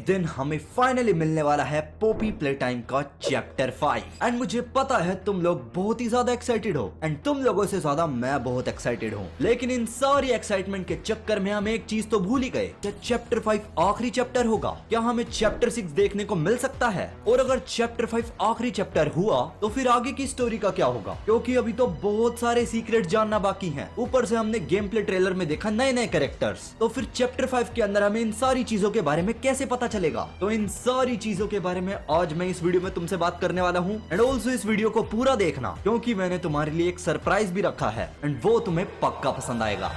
दिन हमें फाइनली मिलने वाला है पोपी प्ले टाइम का चैप्टर 5 एंड मुझे पता है तुम लोग बहुत ही ज्यादा एक्साइटेड हो एंड तुम लोगों से ज्यादा मैं बहुत एक्साइटेड हूँ। लेकिन इन सारी एक्साइटमेंट के चक्कर में हम एक चीज तो भूल ही गए, क्या चैप्टर 5 आखिरी चैप्टर होगा? क्या हमें चैप्टर 6 देखने को मिल सकता है? और अगर चैप्टर 5 आखिरी चैप्टर हुआ तो फिर आगे की स्टोरी का क्या होगा? क्योंकि अभी तो बहुत सारे सीक्रेट जानना बाकी हैं। ऊपर से हमने गेम प्ले ट्रेलर में देखा नए नए कैरेक्टर्स, तो फिर चैप्टर 5 के अंदर हमें इन सारी चीजों के बारे में कैसे पता चलेगा? तो इन सारी चीजों के बारे में आज मैं इस वीडियो में तुमसे बात करने वाला हूँ। एंड ऑल्सो इस वीडियो को पूरा देखना क्योंकि मैंने तुम्हारे लिए एक सरप्राइज भी रखा है एंड वो तुम्हें पक्का पसंद आएगा।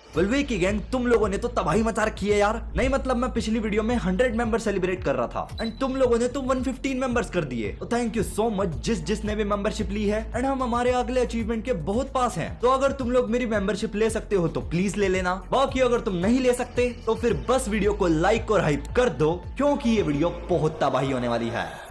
वेल की गैंग, तुम लोगों ने तो तबाही मचा रखी है यार। नहीं मतलब मैं पिछली वीडियो में 100 मेंबर सेलिब्रेट कर रहा था एंड तुम लोगों ने तो 115 मेंबर्स कर दिए। तो थैंक यू सो मच जिसने भी मेंबरशिप ली है एंड हम हमारे अगले अचीवमेंट के बहुत पास हैं। तो अगर तुम लोग मेरी मेंबरशिप ले सकते हो तो प्लीज ले लेना। बाकी अगर तुम नहीं ले सकते तो फिर बस वीडियो को लाइक और हाइप कर दो क्योंकि ये वीडियो बहुत तबाही होने वाली है।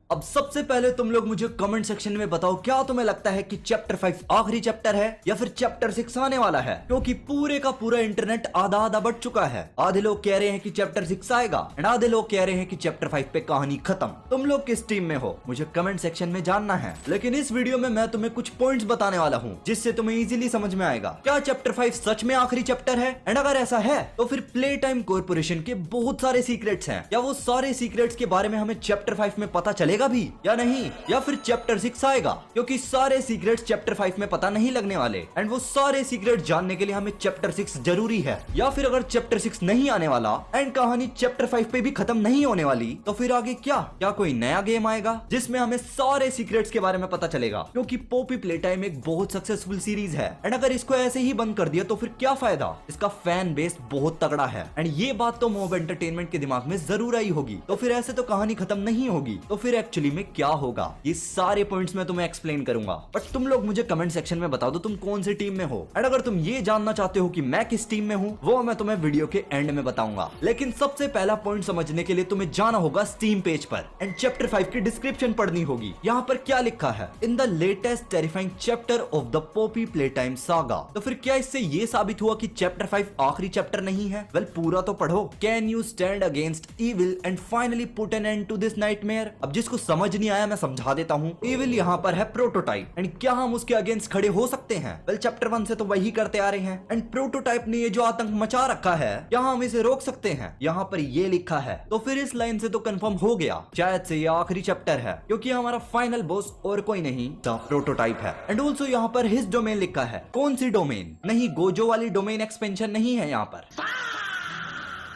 अब सबसे पहले तुम लोग मुझे कमेंट सेक्शन में बताओ, क्या तुम्हें लगता है कि चैप्टर 5 आखिरी चैप्टर है या फिर चैप्टर 6 आने वाला है? क्योंकि पूरे का पूरा इंटरनेट आधा आधा बढ़ चुका है। आधे लोग कह रहे हैं कि चैप्टर 6 आएगा एंड आधे लोग कह रहे हैं कि चैप्टर 5 पे कहानी खत्म। तुम लोग किस टीम में हो मुझे कमेंट सेक्शन में जानना है। लेकिन इस वीडियो में मैं तुम्हें कुछ पॉइंट्स बताने वाला हूँ जिससे तुम्हें इजीली समझ में आएगा क्या चैप्टर 5 सच में आखिरी चैप्टर है। एंड अगर ऐसा है तो फिर प्ले टाइम कॉर्पोरेशन के बहुत सारे सीक्रेट्स हैं, क्या वो सारे सीक्रेट्स के बारे में हमें चैप्टर 5 में पता चलेगा भी या नहीं? या फिर चैप्टर 6 आएगा? क्योंकि सारे सीक्रेट्स चैप्टर 5 में पता नहीं लगने वाले एंड वो सारे सीक्रेट जानने के लिए हमें चैप्टर 6 जरूरी है। या फिर अगर चैप्टर 6 नहीं आने वाला एंड कहानी चैप्टर 5 पे भी खत्म नहीं होने वाली तो फिर आगे क्या कोई नया गेम आएगा जिसमें हमें सारे सीक्रेट्स के बारे में पता चलेगा? क्योंकि पोपी प्ले टाइम एक बहुत सक्सेसफुल सीरीज है एंड अगर इसको ऐसे ही बंद कर दिया तो फिर क्या फायदा? इसका फैन बेस बहुत तगड़ा है एंड ये बात तो मोब एंटरटेनमेंट के दिमाग में जरूर आई होगी। तो फिर ऐसे तो कहानी खत्म नहीं होगी, तो फिर एक्चुअली में क्या होगा? ये सारे पॉइंट्स मैं तुम्हें एक्सप्लेन करूंगा। बट तुम लोग मुझे कमेंट सेक्शन में बता दो तुम कौन सी टीम में हो एंड अगर तुम ये जानना चाहते हो कि मैं किस टीम में हूँ वो मैं तुम्हें वीडियो के एंड में बताऊंगा। लेकिन सबसे पहला पॉइंट समझने के लिए तुम्हें जाना होगा स्टीम पेज पर एंड चैप्टर 5 की डिस्क्रिप्शन पढ़नी होगी। यहाँ पर क्या लिखा है? In the latest terrifying chapter of the Poppy play time saga. तो फिर क्या इससे ये साबित हुआ कि चैप्टर 5 आखिरी चैप्टर नहीं है? वेल पूरा तो पढ़ो। Can you stand against evil and finally put an end to this nightmare. अब जिसको समझ नहीं आया मैं समझा देता हूँ। इविल यहाँ पर है प्रोटोटाइप एंड क्या हम उसके अगेंस्ट खड़े हो सकते हैं? वेल चैप्टर 1 से तो वही करते आ रहे हैं एंड प्रोटोटाइप ने ये जो आतंक मचा रखा है क्या हम इसे रोक सकते हैं? यहाँ पर ये लिखा है। तो फिर इस लाइन से तो कंफर्म हो गया शायद से ये आखिरी चैप्टर है क्योंकि हमारा फाइनल बॉस और कोई नहीं द प्रोटोटाइप है। एंड ऑल्सो यहाँ पर हिज डोमेन लिखा है। कौन सी डोमेन? नहीं गोजो वाली डोमेन एक्सपेंशन नहीं है यहाँ पर,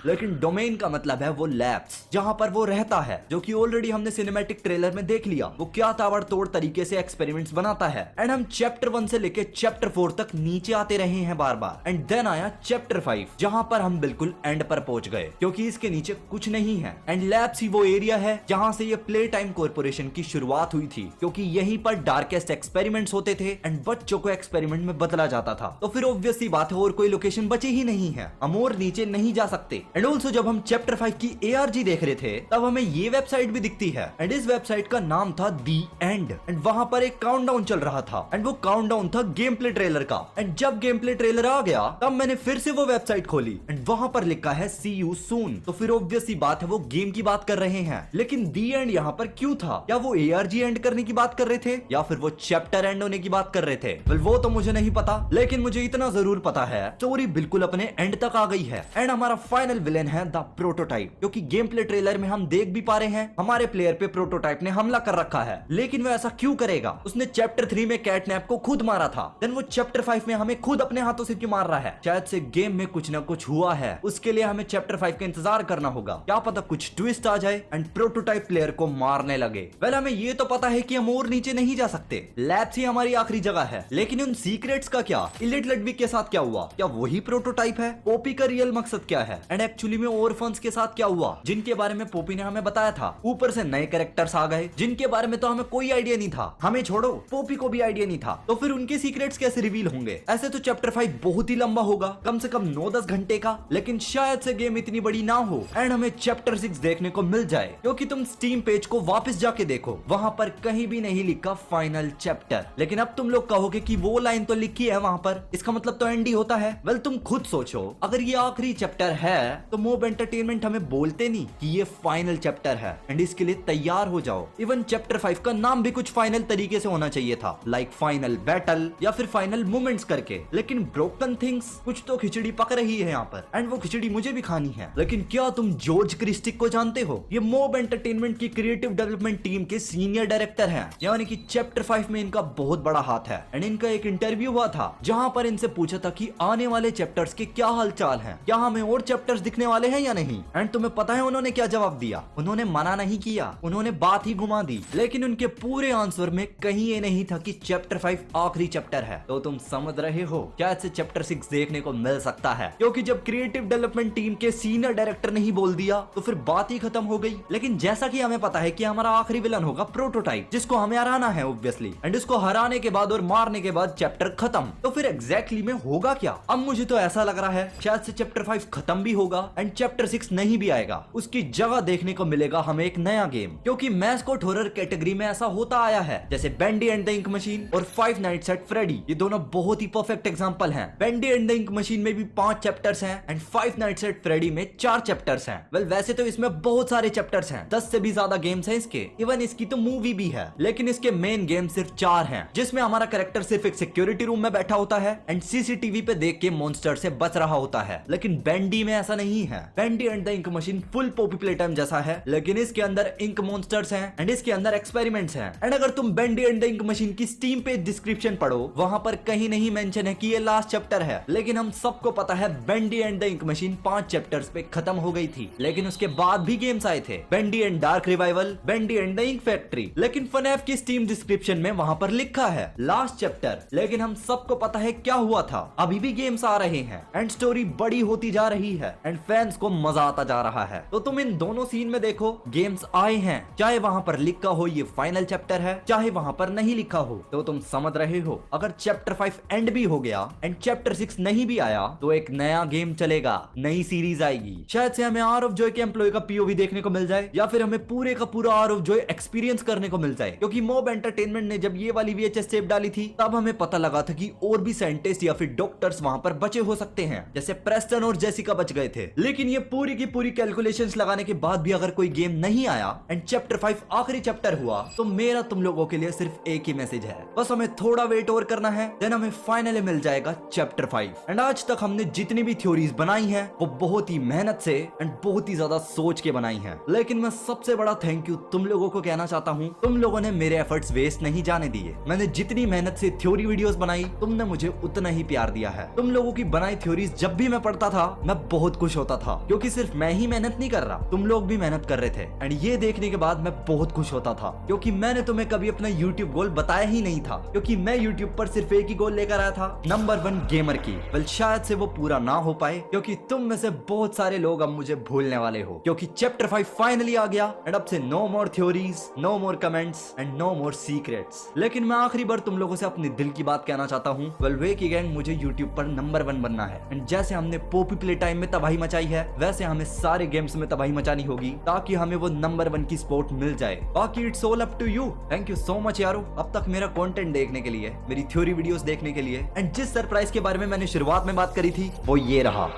लेकिन डोमेन का मतलब है वो लैब्स जहां पर वो रहता है, जो कि ऑलरेडी हमने सिनेमैटिक ट्रेलर में देख लिया। वो क्या ताबड़तोड़ तरीके से एक्सपेरिमेंट्स बनाता है एंड हम चैप्टर 1 से लेके चैप्टर 4 तक नीचे आते रहे हैं बार बार एंड देन आया चैप्टर 5 जहां पर हम बिल्कुल एंड पर पहुंच गए क्योंकि इसके नीचे कुछ नहीं है एंड लैब्स ही वो एरिया है जहां से ये प्ले टाइम कॉर्पोरेशन की शुरुआत हुई थी क्योंकि यहीं पर डार्केस्ट एक्सपेरिमेंट्स होते थे एंड बच्चों को एक्सपेरिमेंट में बदला जाता था। तो फिर ऑब्वियस सी बात है और कोई लोकेशन बची ही नहीं है, हम और नीचे नहीं जा सकते। एंड ऑल्सो जब हम चैप्टर 5 की ARG देख रहे थे तब हमें ये वेबसाइट भी दिखती है एंड इस वेबसाइट का नाम था दी एंड एंड वहां पर एक काउंटडाउन चल रहा था एंड वो काउंटडाउन था गेम प्ले ट्रेलर का। एंड जब गेम प्ले ट्रेलर आ गया तब मैंने फिर से वो वेबसाइट खोली एंड वहां पर लिखा है सी यू सून। तो फिर ऑब्वियस सी बात है वो गेम की बात कर रहे हैं, लेकिन दी एंड यहाँ पर क्यों था? क्या वो ARG एंड करने की बात कर रहे थे या फिर वो चैप्टर एंड होने की बात कर रहे थे? वेल वो तो मुझे नहीं पता, लेकिन मुझे इतना जरूर पता है स्टोरी बिल्कुल अपने एंड तक आ गई है एंड हमारा फाइनल विलेन है द प्रोटोटाइप। क्योंकि गेम प्ले ट्रेलर में हम देख भी पा रहे हैं हमारे प्लेयर पे प्रोटोटाइप ने हमला कर रखा है, लेकिन वो ऐसा क्यों करेगा? उसने चैप्टर 3 में कैटनैप को खुद मारा था, देन वो चैप्टर 5 में हमें खुद अपने हाथों से क्यों मार रहा है? शायद से गेम में कुछ ना कुछ हुआ है, उसके लिए हमें चैप्टर 5 का इंतजार करना होगा। क्या पता कुछ ट्विस्ट आ जाए एंड प्रोटोटाइप प्लेयर को मारने लगे। वेल हमें ये तो पता है कि हम और नीचे नहीं जा सकते, लैब्स ही हमारी आखिरी जगह है, लेकिन उन सीक्रेट्स का क्या? इलिट लडविक के साथ क्या हुआ? क्या वही प्रोटोटाइप है? पोपी का रियल मकसद क्या है? एंड एक्चुअली में ऑर्फन्स के साथ क्या हुआ, जिनके बारे में पोपी ने हमें बताया था। ऊपर से नए कैरेक्टर्स आ गए जिनके बारे में तो हमें कोई आइडिया नहीं था। हमें छोड़ो, पोपी को भी आइडिया नहीं था, तो फिर उनके सीक्रेट्स कैसे रिवील होंगे। ऐसे तो चैप्टर 5 बहुत ही लंबा होगा, कम से कम 9-10 घंटे का, लेकिन शायद से गेम इतनी बड़ी ना हो एंड हमें चैप्टर 6 देखने को मिल जाए। क्योंकि तुम स्टीम पेज को वापस जाके देखो, वहां पर कहीं भी नहीं लिखा फाइनल चैप्टर। लेकिन अब तुम लोग कहोगे कि वो लाइन तो लिखी है वहां पर, इसका मतलब तो एंड ही होता है। वेल तुम खुद सोचो, अगर ये आखिरी चैप्टर है तो मोब एंटरटेनमेंट हमें बोलते नहीं कि ये फाइनल चैप्टर है एंड इसके लिए तैयार हो जाओ। इवन चैप्टर 5 का नाम भी कुछ फाइनल तरीके से होना चाहिए था, लाइक फाइनल बैटल या फिर फाइनल मोमेंट्स करके। लेकिन ब्रोकन थिंग्स, कुछ तो खिचड़ी पक रही है यहाँ पर एंड वो खिचड़ी मुझे भी खानी है। लेकिन क्या तुम जॉर्ज क्रिस्टिक को जानते हो? ये मोब एंटरटेनमेंट की क्रिएटिव डेवलपमेंट टीम के सीनियर डायरेक्टर हैं, यानी कि चैप्टर 5 में इनका बहुत बड़ा हाथ है। एंड इनका एक इंटरव्यू हुआ था जहां पर इनसे पूछा था कि आने वाले चैप्टर्स के क्या हालचाल हैं, क्या हमें और चैप्टर्स दिखने वाले हैं या नहीं। एंड तुम्हें पता है उन्होंने क्या जवाब दिया? उन्होंने मना नहीं किया, उन्होंने बात ही घुमा दी। लेकिन उनके पूरे आंसर में कहीं ये नहीं था कि चैप्टर 5 आखिरी चैप्टर है। तो तुम समझ रहे हो क्या इससे चैप्टर 6 देखने को मिल सकता है, क्योंकि जब क्रिएटिव डेवलपमेंट टीम के सीनियर डायरेक्टर ने ही बोल दिया तो फिर बात ही खत्म हो गई। लेकिन जैसा कि हमें पता है कि हमारा आखिरी विलन होगा प्रोटोटाइप, जिसको हमें हराना है ऑब्वियसली, एंड इसको हराने के बाद और मारने के बाद चैप्टर खत्म। तो फिर एग्जैक्टली में होगा क्या? अब मुझे तो ऐसा लग रहा है शायद से चैप्टर 5 खत्म भी होगा एंड चैप्टर 6 नहीं भी आएगा। उसकी जगह देखने को मिलेगा हमें एक नया गेम, क्योंकि मैस्कॉट हॉरर कैटेगरी में ऐसा होता आया है। जैसे Bendy and the ink machine और फाइव नाइट्स एट फ्रेडी, ये दोनों बहुत ही परफेक्ट एग्जांपल हैं। Bendy and the ink machine में भी 5 चैप्टर्स हैं and five nights at Freddy में 4 चैप्टर्स हैं। वेल वैसे तो इसमें बहुत सारे चैप्टर्स हैं, 10 से भी ज्यादा गेम्स हैं इसके, इवन इसकी तो मूवी भी है। लेकिन इसके मेन गेम सिर्फ 4 हैं, जिसमें हमारा कैरेक्टर सिर्फ एक सिक्योरिटी रूम में बैठा होता है एंड सीसीटीवी पे देख के मॉन्स्टर से बच रहा होता है। लेकिन बेंडी में ऐसा नहीं है। Bendy and the ink Machine full Poppy Playtime जैसा है, लेकिन इसके अंदर इंक मॉन्स्टर्स हैं एंड इसके अंदर एक्सपेरिमेंट्स हैं। एंड अगर तुम बेंडी एंड द इंक मशीन की स्टीम पेज डिस्क्रिप्शन पढ़ो, वहां पर कहीं नहीं मेंशन है कि ये लास्ट चैप्टर है। लेकिन हम सबको पता है Bendy and the ink Machine 5 chapters पे खत्म हो गई थी। लेकिन उसके बाद भी गेम्स आए थे, Bendy and Dark Revival, Bendy and the Ink Factory. लेकिन फनएफ की स्टीम डिस्क्रिप्शन में वहां पर लिखा है लास्ट चैप्टर। लेकिन हम सबको पता है क्या हुआ था। अभी भी गेम्स आ रहे हैं एंड स्टोरी बड़ी होती जा रही है एंड फैंस को मजा आता जा रहा है। तो तुम इन दोनों सीन में देखो, गेम्स आए हैं, चाहे वहां पर लिखा हो ये फाइनल चैप्टर है, चाहे वहां पर नहीं लिखा हो। तो तुम समझ रहे हो, अगर चैप्टर 5 एंड भी हो गया एंड चैप्टर 6 नहीं भी आया तो एक नया गेम चलेगा, नई सीरीज आएगी। शायद से हमें आर ऑफ जॉय के एम्प्लॉय का पीओवी देखने को मिल जाए, या फिर हमें पूरे का पूरा आर ऑफ जॉय एक्सपीरियंस करने को मिल जाए। क्योंकि मोब एंटरटेनमेंट ने जब ये वाली VHS टेप डाली थी, तब हमें पता लगा था कि और भी साइंटिस्ट या फिर डॉक्टर्स वहां पर बचे हो सकते हैं, जैसे प्रेस्टन और जेसिका बच गए थे। लेकिन ये पूरी की पूरी कैलकुलेशंस लगाने के बाद भी अगर कोई गेम नहीं आया एंड चैप्टर 5 आखिरी चैप्टर हुआ, तो मेरा तुम लोगों के लिए सिर्फ एक ही मैसेज है, बस हमें थोड़ा वेट और करना है, देन हमें फाइनली मिल जाएगा चैप्टर 5। एंड आज तक हमने जितनी भी थ्योरीज बनाई हैं वो बहुत ही मेहनत से एंड बहुत ही ज्यादा सोच के बनाई हैं। लेकिन मैं सबसे बड़ा थैंक यू तुम लोगों को कहना चाहता हूँ, तुम लोगों ने मेरे एफर्ट्स वेस्ट नहीं जाने दिए। मैंने जितनी मेहनत से थ्योरी वीडियोस बनाई, तुमने मुझे उतना ही प्यार दिया है। तुम लोगों की बनाई थ्योरीज जब भी मैं पढ़ता था, मैं बहुत खुश होता था, क्योंकि सिर्फ मैं ही मेहनत नहीं कर रहा, तुम लोग भी मेहनत कर रहे थे। एंड ये देखने के बाद मैं बहुत खुश होता था, क्योंकि मैंने तुम्हें कभी अपना यूट्यूब गोल बताया ही नहीं था, क्योंकि मैं यूट्यूब पर सिर्फ एक ही गोल लेकर आया था, नंबर 1 गेमर की। वेल शायद से वो पूरा ना हो पाए, क्योंकि तुम में से बहुत सारे लोग अब मुझे भूलने वाले हो, क्योंकि चैप्टर 5 फाइनली आ गया एंड अब से no more theories, no more comments and no more secrets. लेकिन मैं आखिरी बार तुम लोगों से अपने दिल की बात कहना चाहता हूँ, वेल वे की गैंग, मुझे यूट्यूब पर नंबर 1 बनना है। एंड जैसे हमने पॉपी प्ले टाइम में तबाही मचाई है, वैसे हमें सारे गेम्स में तबाही मचानी होगी, ताकि हमें वो नंबर 1 की स्पॉट मिल जाए। बाकी it's all up to you. Thank you so much यारो, अब तक मेरा कंटेंट देखने के लिए, मेरी थ्योरी वीडियोस देखने के लिए। एंड जिस सरप्राइज के बारे में मैंने शुरुआत में बात करी थी, वो ये रहा।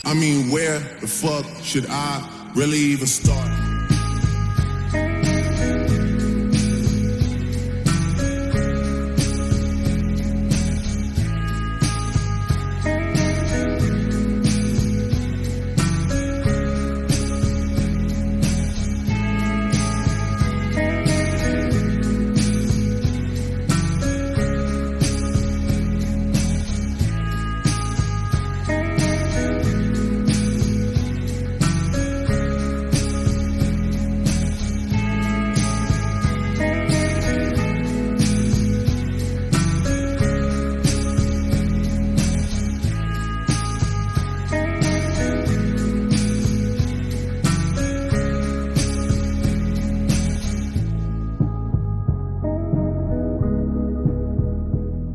I mean, where the fuck should I really even start?